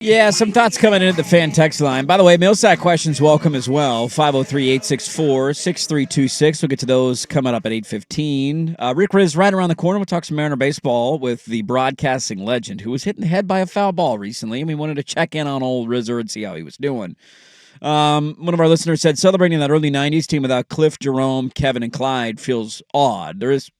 Yeah, some thoughts coming in at the fan text line. By the way, Millsack questions welcome as well. 503-864-6326. We'll get to those coming up at 8:15. Rick Riz right around the corner. We'll talk some Mariner baseball with the broadcasting legend who was hit in the head by a foul ball recently, and we wanted to check in on old Rizzer and see how he was doing. One of our listeners said, celebrating that early 90s team without Cliff, Jerome, Kevin, and Clyde feels odd. There's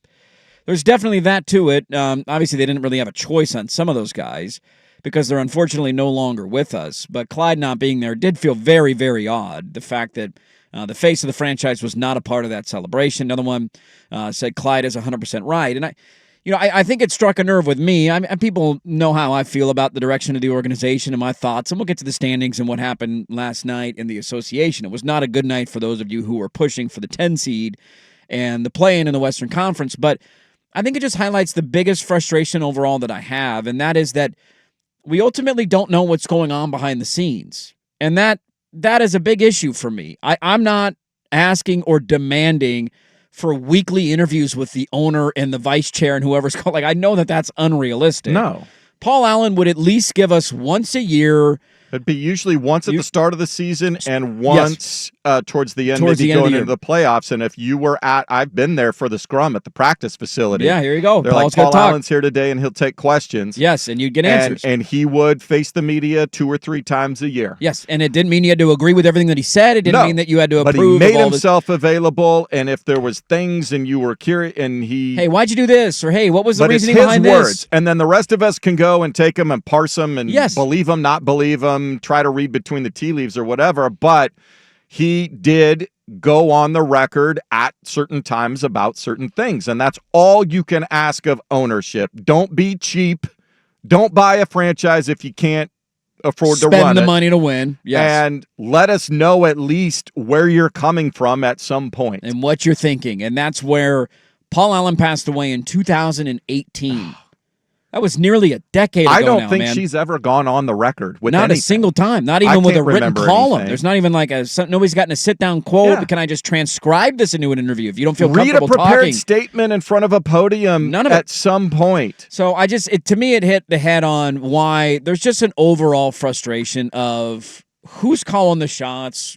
definitely that to it. Obviously, they didn't really have a choice on some of those guys, because they're unfortunately no longer with us. But Clyde not being there did feel very, very odd. The fact that the face of the franchise was not a part of that celebration. Another one said Clyde is 100% right. And I think it struck a nerve with me. People know how I feel about the direction of the organization and my thoughts, and we'll get to the standings and what happened last night in the association. It was not a good night for those of you who were pushing for the 10 seed and the play-in in the Western Conference. But I think it just highlights the biggest frustration overall that I have, and that is that we ultimately don't know what's going on behind the scenes. And that is a big issue for me. I'm not asking or demanding for weekly interviews with the owner and the vice chair and whoever's called. I know that that's unrealistic. No. Paul Allen would at least give us once a year. It'd be usually once at the start of the season and once towards the end, maybe going into the playoffs. And if you were I've been there for the scrum at the practice facility. Yeah, here you go. They're like, Paul Allen's here today, and he'll take questions. Yes, and you'd get answers. And he would face the media 2 or 3 times a year. Yes, and it didn't mean you had to agree with everything that he said. It didn't mean that you had to approve. But he made himself available, and if there was things and you were curious, and he... Hey, why'd you do this? Or, hey, what was the reasoning behind this? But it's his this? words, and then the rest of us can go and take them and parse them and believe them, not believe them, try to read between the tea leaves or whatever, but he did go on the record at certain times about certain things, and that's all you can ask of ownership. Don't be cheap. Don't buy a franchise if you can't afford to run it. Spend the money to win. Yes. And let us know at least where you're coming from at some point. And what you're thinking. And that's where Paul Allen passed away in 2018. That was nearly a decade ago. I don't think she's ever gone on the record with anything. Not a single time. Not even with a written column. There's not even like nobody's gotten a sit-down quote. Yeah. Can I just transcribe this into an interview if you don't feel comfortable talking? Read a prepared statement in front of a podium at some point. So to me, it hit the head on why there's just an overall frustration of who's calling the shots.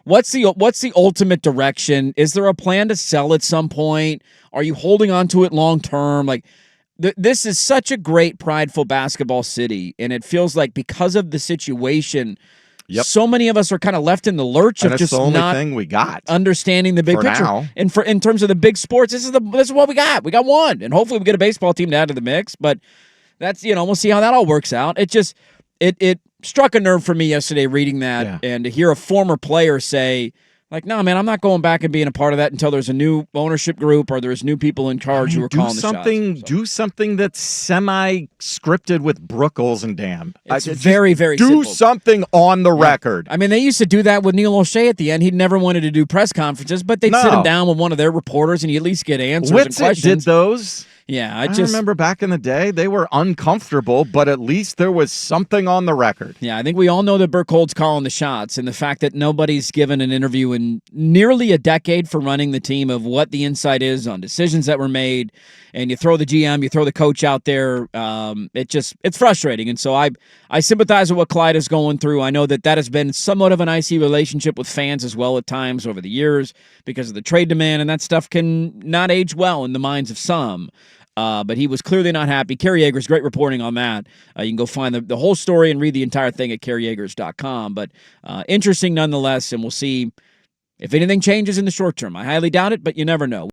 What's the ultimate direction? Is there a plan to sell at some point? Are you holding on to it long term? This is such a great, prideful basketball city, and it feels like because of the situation, so many of us are kind of left in the lurch of just the only not thing we got. Understanding the big picture. Now. And in terms of the big sports, this is what we got. We got one, and hopefully we get a baseball team to add to the mix. But that's we'll see how that all works out. It struck a nerve for me yesterday reading that, and to hear a former player say, no, man, I'm not going back and being a part of that until there's a new ownership group or there's new people in charge who are calling the shots. Do something that's semi-scripted with Brooke Olzendam. It's very, very simple. Do simple. something on the record. I mean, they used to do that with Neil O'Shea at the end. He never wanted to do press conferences, but they'd sit him down with one of their reporters and you at least get answers and questions. Did those. Yeah, I remember back in the day, they were uncomfortable, but at least there was something on the record. Yeah, I think we all know that Burkhold's calling the shots, and the fact that nobody's given an interview in nearly a decade for running the team of what the insight is on decisions that were made, and you throw the GM, you throw the coach out there, it's frustrating. And so I sympathize with what Clyde is going through. I know that has been somewhat of an icy relationship with fans as well at times over the years because of the trade demand, and that stuff can not age well in the minds of some. But he was clearly not happy. Kerry Yeager's great reporting on that. You can go find the whole story and read the entire thing at kerryyeagers.com. But interesting nonetheless, and we'll see if anything changes in the short term. I highly doubt it, but you never know.